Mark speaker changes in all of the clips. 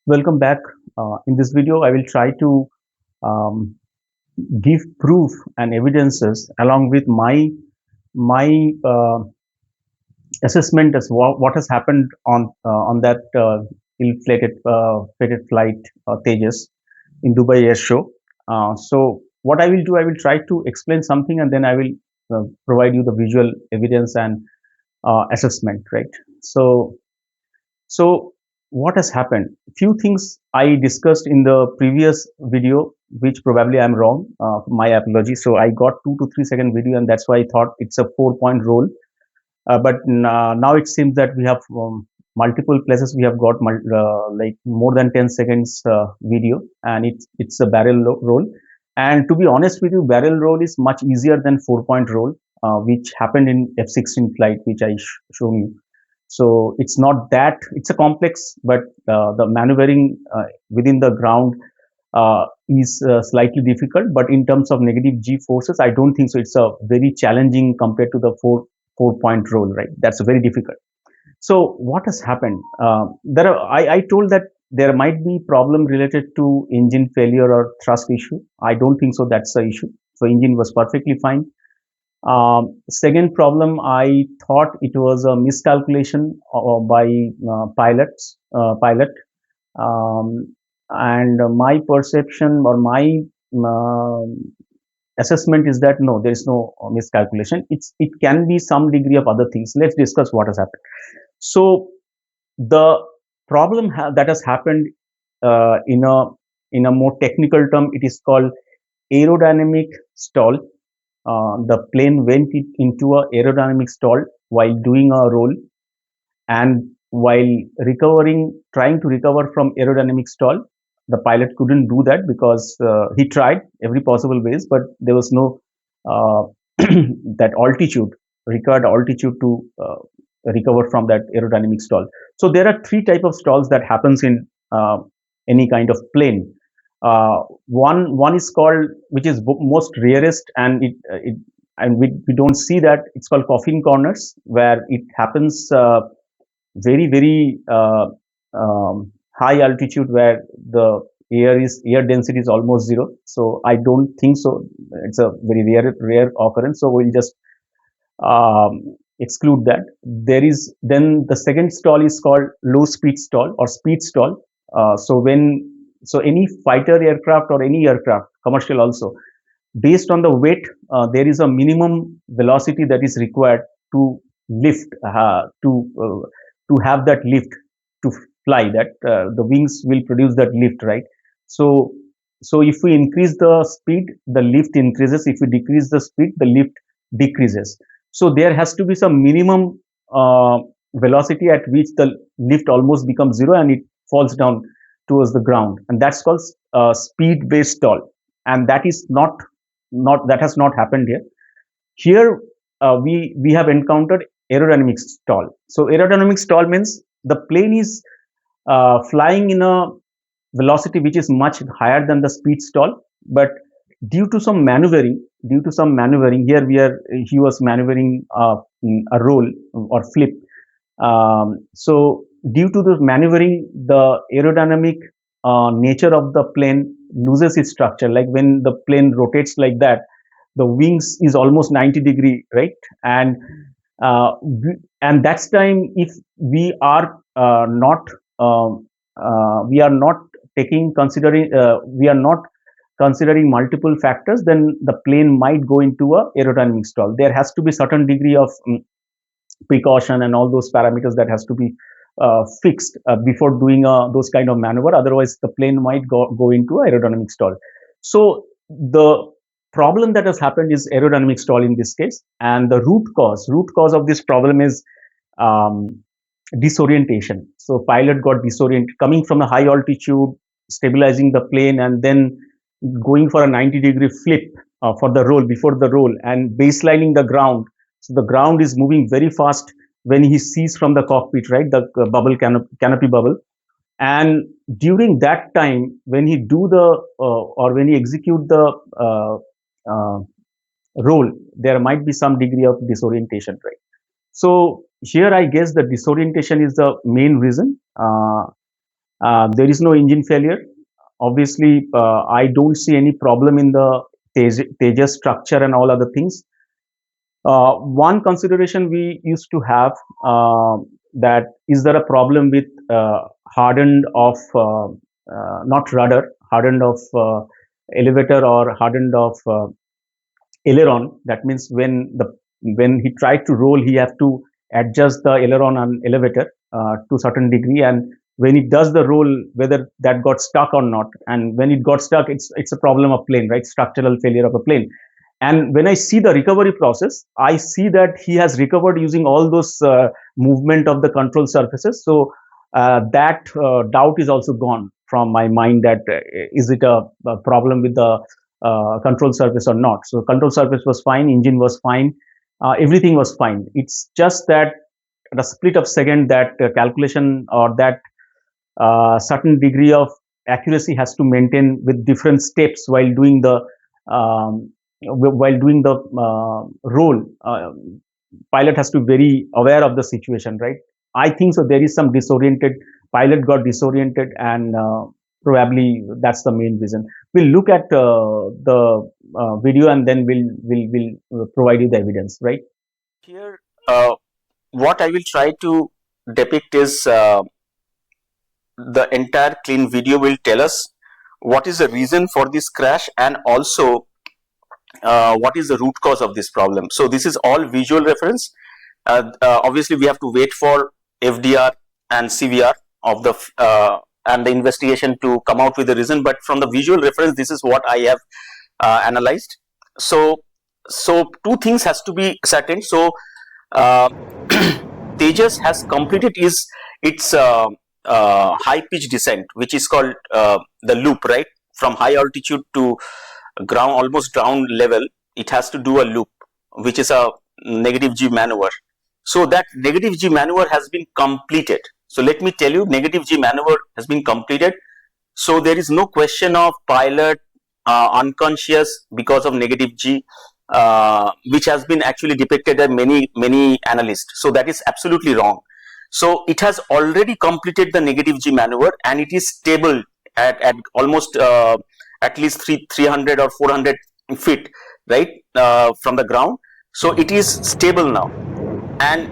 Speaker 1: Welcome back. In this video, I will try to um, give proof and evidences along with my assessment as what has happened on that ill-fated flight Tejas in Dubai Air Show. So what I will do, I will try to explain something and then I will provide you the visual evidence and assessment, right? So So what has happened? Few things I discussed in the previous video, which probably I'm wrong. My apology. So I got 2 to 3 second video, and that's why I thought it's a 4 point roll. But now it seems that we have multiple places. We have got like more than 10 seconds video, and it's a roll. And to be honest with you, barrel roll is much easier than 4 point roll, which happened in F-16 flight, which I shown you. So it's not that it's a complex, but the maneuvering within the ground is slightly difficult. But in terms of negative G forces, I don't think so. It's a very challenging compared to the 4 point roll, right? That's very difficult. So what has happened? I told that there might be problem related to engine failure or thrust issue. I don't think so. That's the issue. So engine was perfectly fine. Second problem, I thought it was a miscalculation by pilot, and my perception or my uh, assessment is that no, there is no miscalculation. It can be some degree of other things. Let's discuss what has happened. So the problem that has happened in a more technical term, it is called aerodynamic stall. The plane went into a aerodynamic stall while doing a roll, and while trying to recover from aerodynamic stall, the pilot couldn't do that because he tried every possible ways, but there was no uh, that altitude required altitude to recover from that aerodynamic stall. So there are three type of stalls that happens in any kind of plane. One is called, which is most rarest, and we don't see that. It's called coffin corners, where it happens very high altitude, where the air density is almost zero. So I don't think so. It's a very rare occurrence. So we'll just exclude that. There is then the second stall is called low speed stall or speed stall. So any fighter aircraft or any aircraft, commercial also, based on the weight, there is a minimum velocity that is required to lift, to have that lift to fly. That the wings will produce that lift, right? So so if we increase the speed, the lift increases. If we decrease the speed, the lift decreases. So there has to be some minimum velocity at which the lift almost becomes zero and it falls down towards the ground, and that's called speed based stall. And that is not that has not happened here. Here we have encountered aerodynamic stall. So aerodynamic stall means the plane is flying in a velocity which is much higher than the speed stall, but due to some maneuvering, here he was maneuvering a roll or flip. So due to the maneuvering, the aerodynamic nature of the plane loses its structure. Like when the plane rotates like that, the wings is almost 90-degree, right? And uh, and that's time, if we are not we are not we are not considering multiple factors, then the plane might go into a aerodynamic stall. There has to be certain degree of precaution and all those parameters that has to be fixed before doing those kind of maneuver. Otherwise, the plane might go into aerodynamic stall. So the problem that has happened is aerodynamic stall in this case, and the root cause of this problem is um, disorientation. So pilot got disoriented coming from a high altitude, stabilizing the plane, and then going for a 90-degree flip for the roll before the roll, and baselining the ground. So the ground is moving very fast when he sees from the cockpit, right? The bubble canopy bubble. And during that time, when he do the or when he execute the uh, roll, there might be some degree of disorientation, right? So here I guess the disorientation is the main reason. There is no engine failure. Obviously, I don't see any problem in the Tejas structure and all other things. One consideration we used to have, that is there a problem with hardened of not rudder, hardened of elevator or hardened of aileron. That means when he tried to roll, he has to adjust the aileron and elevator to certain degree, and when it does the roll, whether that got stuck or not, and when it got stuck, it's a problem of plane, right? Structural failure of a plane. And when I see the recovery process, I see that he has recovered using all those movement of the control surfaces. So that doubt is also gone from my mind, that is it a problem with the control surface or not. So control surface was fine, engine was fine, everything was fine. It's just that at a split of second, that calculation or that certain degree of accuracy has to maintain with different steps while doing the role. Pilot has to be very aware of the situation, right? I think so. There is some disoriented. Pilot got disoriented, and probably that's the main reason. We'll look at the video, and then we'll provide you the evidence, right?
Speaker 2: Here, what I will try to depict is the entire clean video will tell us what is the reason for this crash, and also what is the root cause of this problem. So this is all visual reference. Obviously, we have to wait for FDR and CVR of the and the investigation to come out with the reason. But from the visual reference, this is what I have analyzed. So two things has to be certain. So Tejas has completed its high pitch descent, which is called the loop, right? From high altitude to ground, almost ground level, it has to do a loop, which is a negative G maneuver. So that negative G maneuver has been completed. So let me tell you, negative G maneuver has been completed. So there is no question of pilot unconscious because of negative G, which has been actually depicted by many analysts. So that is absolutely wrong. So it has already completed the negative G maneuver, and it is stable at almost at least 300 or 400 feet, right, from the ground. So it is stable now, and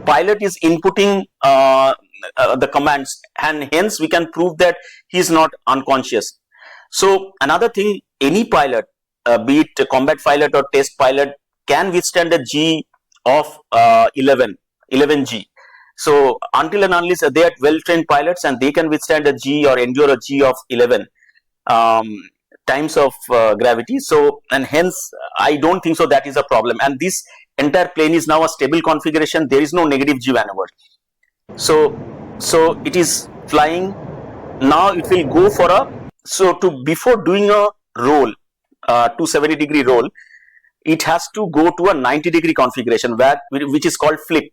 Speaker 2: pilot is inputting the commands, and hence we can prove that he is not unconscious. So another thing, any pilot, be it a combat pilot or test pilot, can withstand a G of 11 G. So until and unless they are well-trained pilots, and they can withstand a G or endure a G of 11 times of gravity. So, and hence I don't think so that is a problem. And this entire plane is now a stable configuration. There is no negative G maneuver. So it is flying. Now it will go for a, before doing a roll, 270-degree roll, it has to go to a 90-degree configuration, which is called flip,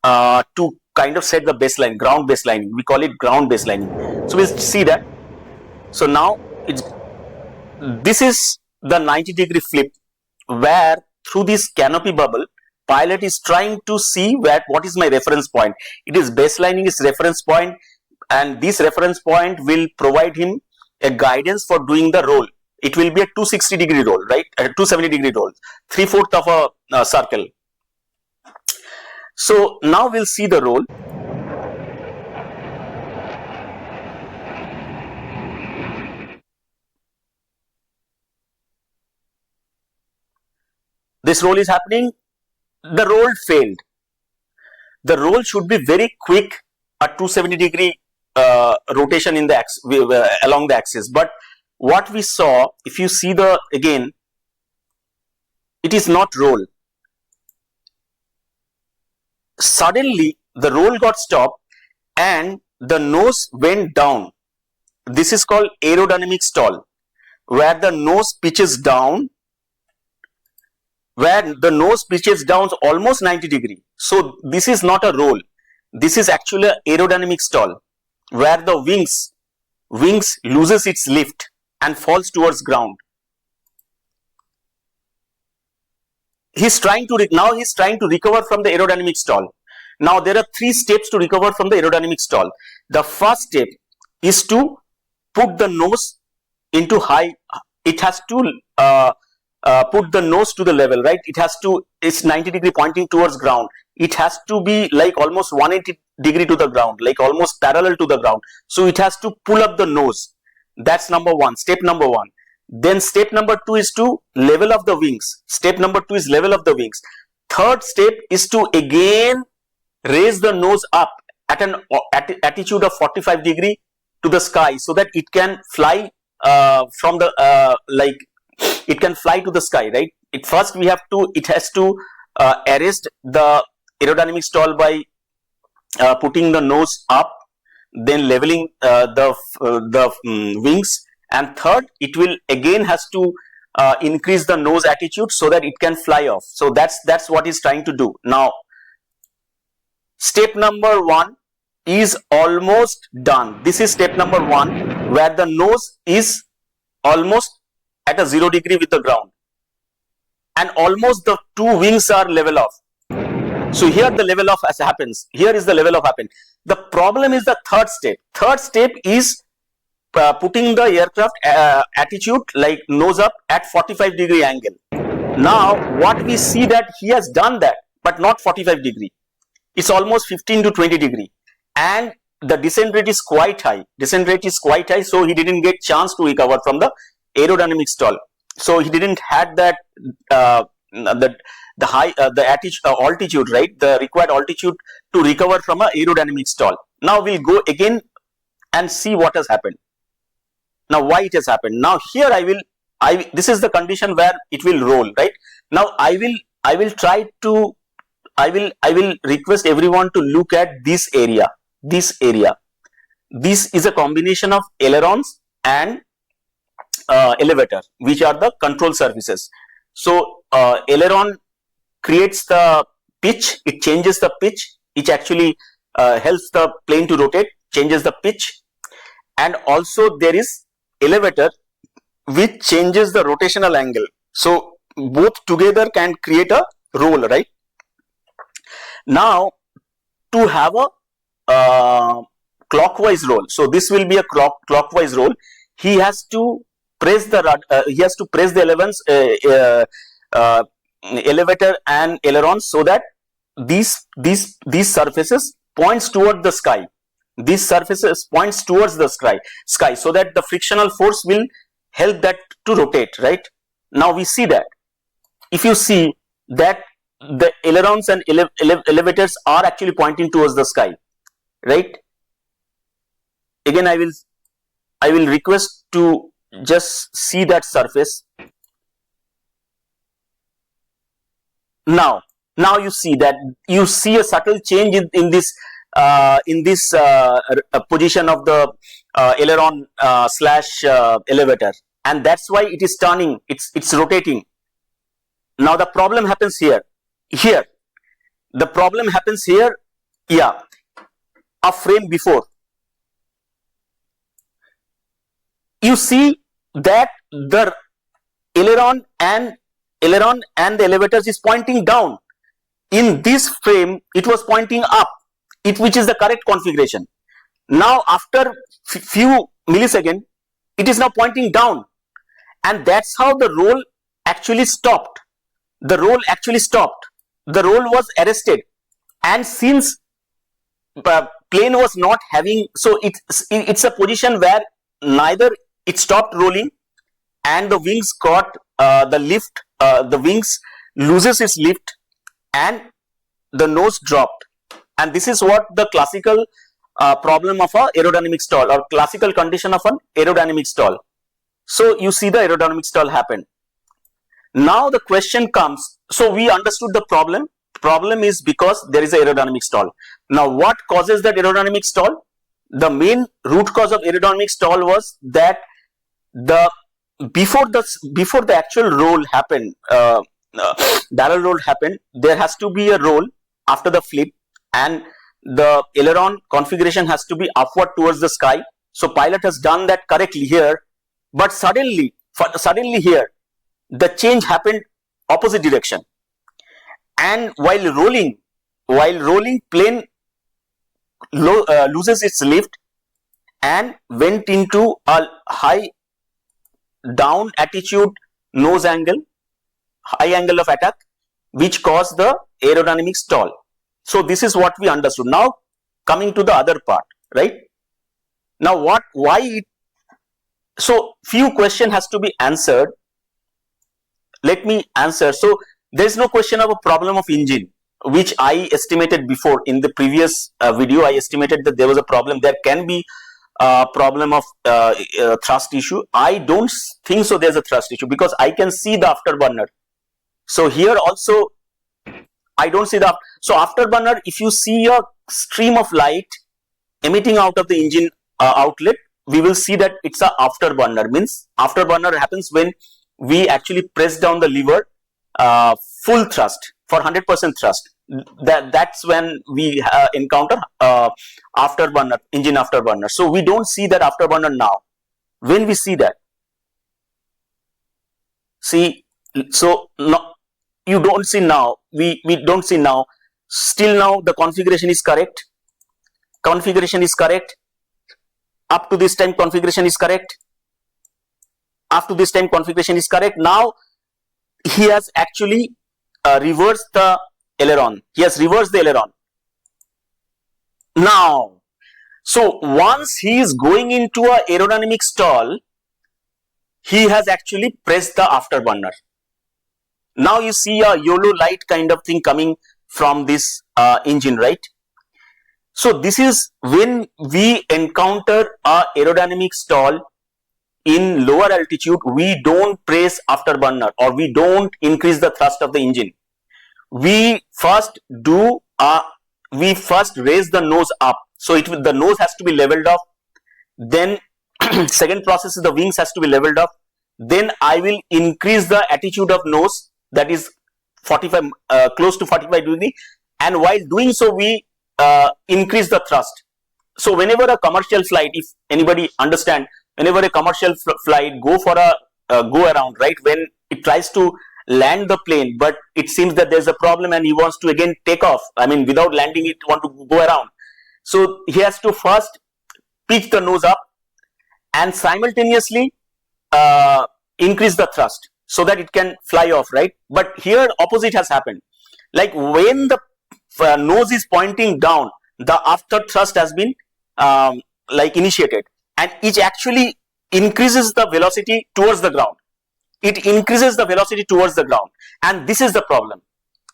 Speaker 2: to kind of set the baseline, ground baselining. We call it ground baselining. So we'll see that. So now this is the 90-degree flip, where through this canopy bubble, pilot is trying to see what is my reference point. It is baselining his reference point, and this reference point will provide him a guidance for doing the roll. It will be a 260-degree roll, right? A 270-degree roll, 3/4 of a circle. So now we'll see the roll. This roll is happening. The roll failed. The roll should be very quick, a 270-degree rotation in the along the axis. But what we saw, if you see again, it is not roll. Suddenly the roll got stopped and the nose went down. This is called aerodynamic stall, where the nose pitches down, almost 90 degree. So this is not a roll. This is actually an aerodynamic stall, where the wings loses its lift and falls towards ground. He's trying to recover from the aerodynamic stall. Now there are 3 steps to recover from the aerodynamic stall. The first step, is to put the nose into high. It has to put the nose to the level, right? It has to, it's 90 degree pointing towards ground. It has to be like almost 180 degree to the ground, like almost parallel to the ground. So it has to pull up the nose. That's number one, step number one. Then step number two is to level of the wings. Step number two is level of the wings. Third step is to again raise the nose up at an attitude of 45 degree to the sky, so that it can fly from the like it can fly to the sky, right? It first we have to, it has to arrest the aerodynamic stall by putting the nose up, then leveling the wings, and third it will again has to increase the nose attitude so that it can fly off. So that's what it's trying to do. Now step number one is almost done. This is step number one, where the nose is almost at a 0 degree with the ground, and almost the two wings are level off. So here the level off as happens. Here is the level off happen. The problem is the third step. Third step is putting the aircraft attitude like nose up at 45 degree angle. Now what we see that he has done that, but not 45 degree. It's almost 15 to 20 degree, and the descent rate is quite high. Descent rate is quite high, so he didn't get chance to recover from the aerodynamic stall. So he didn't had that the high altitude, right? The required altitude to recover from a aerodynamic stall. Now we'll go again and see what has happened. Now why it has happened. Now here this is the condition where it will roll, right? Now I will try to I will request everyone to look at this area. This area. This is a combination of ailerons and elevator, which are the control surfaces. So aileron creates the pitch. It changes the pitch. It actually helps the plane to rotate, changes the pitch, and also there is elevator which changes the rotational angle. So both together can create a roll, right? Now to have a clockwise roll, so this will be a clockwise roll. He has to press the elevator and ailerons, so that these surfaces points toward the sky. These surfaces points towards the sky, so that the frictional force will help that to rotate, right? Now we see that if you see that the ailerons and elevators are actually pointing towards the sky, right? Again I will request to just see that surface. Now you see that you see a subtle change in this position of the aileron slash elevator, and that's why it is turning, it's rotating. Now the problem happens here. The problem happens here. Yeah, a frame before. You see that the aileron and the elevators is pointing down. In this frame, it was pointing up, which is the correct configuration. Now after few milliseconds, it is now pointing down, and that's how the roll actually stopped. The roll was arrested, and since the plane was not having, so it's a position where neither it stopped rolling and the wings got the lift, the wings loses its lift and the nose dropped. And this is what the classical problem of a aerodynamic stall, or classical condition of an aerodynamic stall. So you see the aerodynamic stall happen. Now the question comes, so we understood the problem. Problem is because there is a aerodynamic stall. Now what causes that aerodynamic stall? The main root cause of aerodynamic stall was that before the actual roll happened, barrel roll happened, there has to be a roll after the flip, and the aileron configuration has to be upward towards the sky. So pilot has done that correctly here, but suddenly here the change happened opposite direction, and while rolling plane loses its lift, and went into a high down attitude nose angle, high angle of attack, which caused the aerodynamic stall. So this is what we understood. Now coming to the other part, right? Now why it, so few question has to be answered. Let me answer. So there is no question of a problem of engine, which I estimated before in the previous video. I estimated that there was a problem. There can be a problem of thrust issue. I don't think so there's a thrust issue, because I can see the afterburner. So here also I don't see the, so afterburner, if you see a stream of light emitting out of the engine outlet, we will see that it's a afterburner. Means afterburner happens when we actually press down the lever full thrust for 100% thrust. That's when we encounter afterburner, engine afterburner. So we don't see that afterburner now. When we see that, see, so no, you don't see now, we don't see now. Still now the configuration is correct. Configuration is correct. Up to this time configuration is correct. Up to this time configuration is correct. Now he has actually reversed the aileron. He has reversed the aileron. Now, so once he is going into a aerodynamic stall, he has actually pressed the afterburner. Now you see a YOLO light kind of thing coming from this engine, right? So this is when we encounter a aerodynamic stall in lower altitude. We don't press afterburner, or we don't increase the thrust of the engine. We first do we first raise the nose up. So the nose has to be leveled off. Then second process is the wings has to be leveled off. Then I will increase the attitude of nose, that is 45 close to 45 degree, and while doing so we increase the thrust. So whenever a commercial flight, if anybody understand, whenever a commercial flight go for a go around, right, when it tries to land the plane, but it seems that there's a problem and he wants to again take off, I mean without landing it, want to go around, so he has to first pitch the nose up and simultaneously increase the thrust so that it can fly off, right? But here opposite has happened. Like when the nose is pointing down, the after thrust has been like initiated, and it actually increases the velocity towards the ground. It increases the velocity towards the ground, and this is the problem.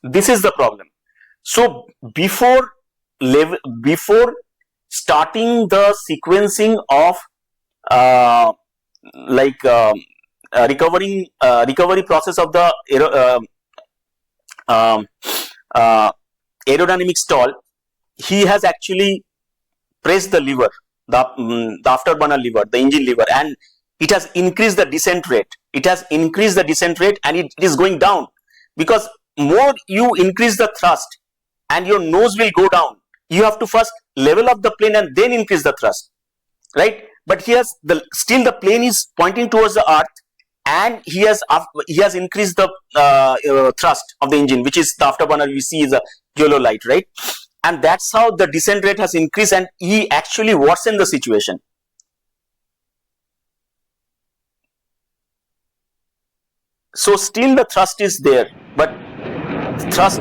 Speaker 2: This is the problem. So before starting the sequencing of recovery process of the aerodynamic stall, he has actually pressed the lever, the afterburner lever, the engine lever, and it has increased the descent rate. It has increased the descent rate, and it is going down, because more you increase the thrust and your nose will go down. You have to first level up the plane and then increase the thrust, right? But he has still the plane is pointing towards the earth, and he has increased the thrust of the engine, which is the afterburner we see is a yellow light, right? And that's how the descent rate has increased, and he actually worsened the situation. So still the thrust is there, but thrust.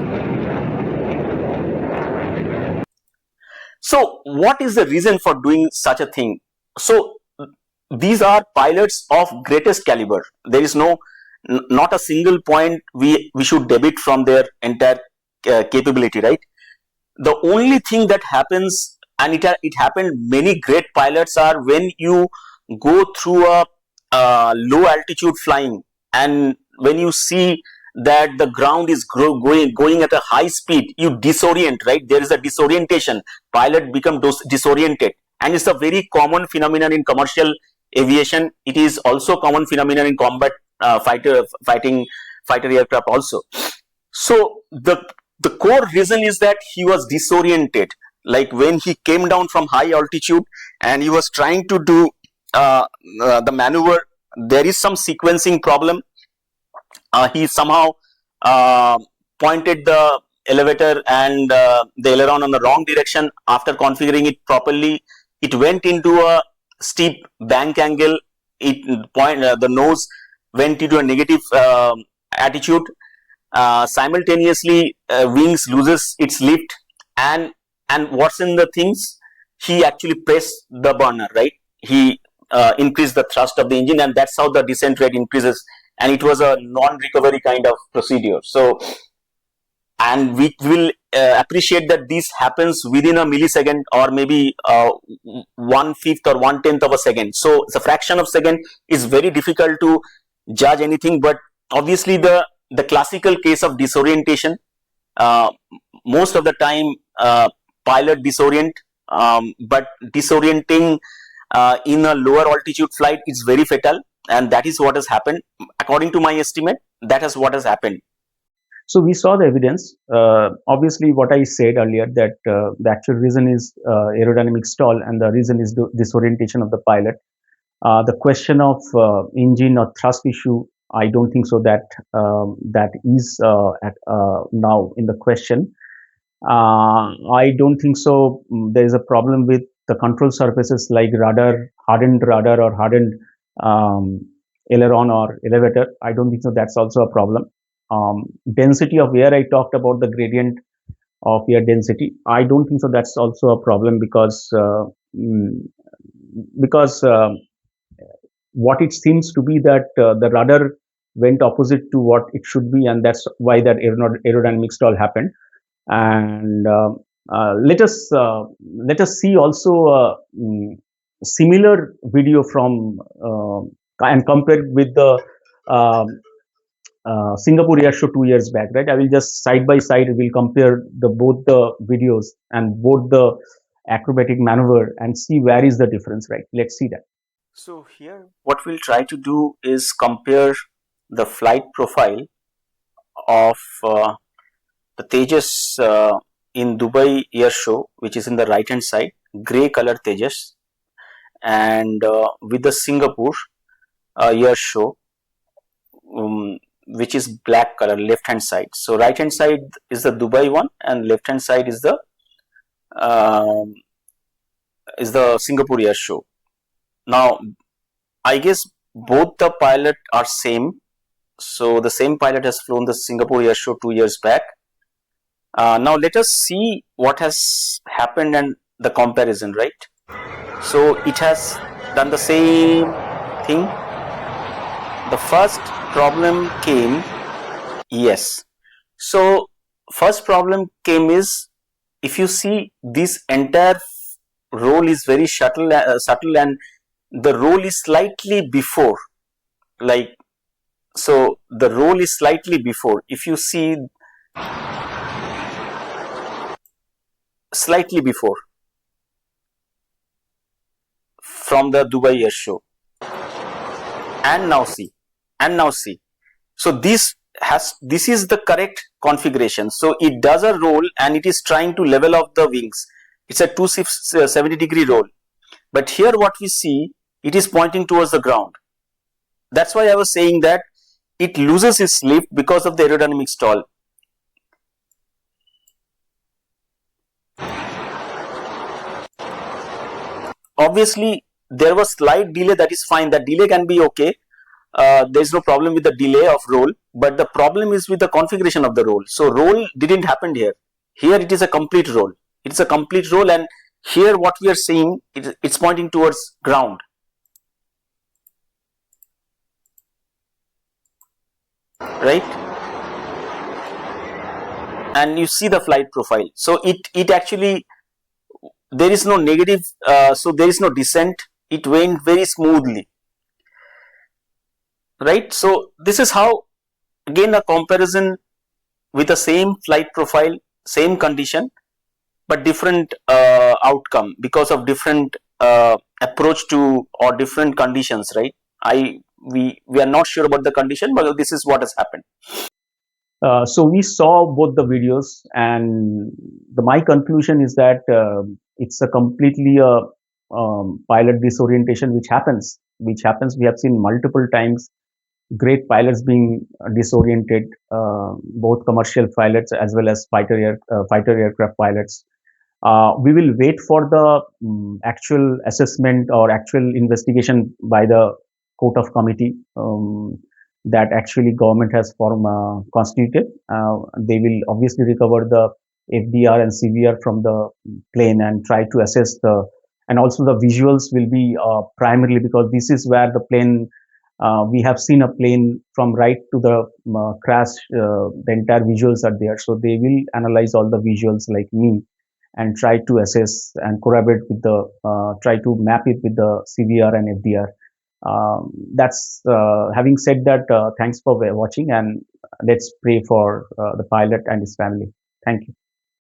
Speaker 2: So what is the reason for doing such a thing? So these are pilots of greatest caliber. There is not a single point we should debit from their entire capability, right? The only thing that happens, and it happened many great pilots, are when you go through a low altitude flying, and when you see that the ground is going at a high speed, you disorient, right? There is a disorientation. Pilot become disoriented, and it's a very common phenomenon in commercial aviation. It is also common phenomenon in combat fighter aircraft also. So the core reason is that he was disoriented. Like when he came down from high altitude and he was trying to do the maneuver, there is some sequencing problem. He somehow pointed the elevator and the aileron on the wrong direction. After configuring it properly, it went into a steep bank angle. The nose went into a negative attitude. Simultaneously, wings loses its lift, and what's in the things, he actually pressed the burner, right? He increased the thrust of the engine, and that's how the descent rate increases. And it was a non-recovery kind of procedure. So, and we will appreciate that this happens within a millisecond, or maybe 1/5 or 1/10 of a second. So the fraction of second is very difficult to judge anything. But obviously, the classical case of disorientation, uh, most of the time pilot disorient, but disorienting in a lower altitude flight is very fatal, and that is what has happened. According to my estimate, that is what has happened.
Speaker 1: So we saw the evidence. Obviously, what I said earlier, that the actual reason is aerodynamic stall, and the reason is the disorientation of the pilot. The question of engine or thrust issue, I don't think so that that is at now in the question. I don't think so. There is a problem with the control surfaces like rudder or hardened um, aileron or elevator. I don't think so. That's also a problem. Density of air, I talked about the gradient of air density. I don't think so. That's also a problem mm, because what it seems to be that the rudder went opposite to what it should be, and that's why that aerodynamic stall happened. And let us see also a similar video from and compare with the um, Singapore Air Show 2 years back, right? I will just side by side, we'll compare the both the videos and both the acrobatic maneuver and see where is the difference, right? Let's see that.
Speaker 2: So here, what we'll try to do is compare the flight profile of the Tejas in Dubai Air Show, which is in the right hand side, grey color Tejas, and with the Singapore Air Show, which is black color, left hand side. So right hand side is the Dubai one, and left hand side is the Singapore Air Show. Now, I guess both the pilot are same. So the same pilot has flown the Singapore Air Show 2 years back. Now let us see what has happened and the comparison, right? So it has done the same thing. The first problem came, yes. So first problem came is, if you see, this entire roll is very subtle, and the roll is slightly before, like, so the roll is slightly before. If you see, slightly before from the Dubai Air Show, and now see, so this is the correct configuration. So it does a roll and it is trying to level off the wings. It's a 270-degree roll, but here what we see, it is pointing towards the ground. That's why I was saying that it loses its lift because of the aerodynamic stall. Obviously, there was slight delay, that is fine. That delay can be okay. There is no problem with the delay of roll, but the problem is with the configuration of the roll. So roll didn't happen here. Here it is a complete roll. It's a complete roll, and here what we are seeing, it's pointing towards ground. Right? And you see the flight profile. So it actually, there is no negative, so there is no descent. It went very smoothly. Right? So this is how, again, a comparison with the same flight profile, same condition, but different outcome because of different approach to, or different conditions, right? We are not sure about the condition, but this is what has happened.
Speaker 1: So we saw both the videos, and my conclusion is that it's a completely pilot disorientation which happens. We have seen multiple times great pilots being disoriented, both commercial pilots as well as fighter aircraft pilots. We will wait for the actual assessment or actual investigation by the court of committee that actually government has constituted. They will obviously recover the FDR and CVR from the plane and try to assess the, and also the visuals will be primarily, because this is where the plane, we have seen a plane from right to the crash, the entire visuals are there. So they will analyze all the visuals like me and try to assess and corroborate with the, try to map it with the CVR and FDR. That's having said that, thanks for watching, and let's pray for the pilot and his family. Thank you.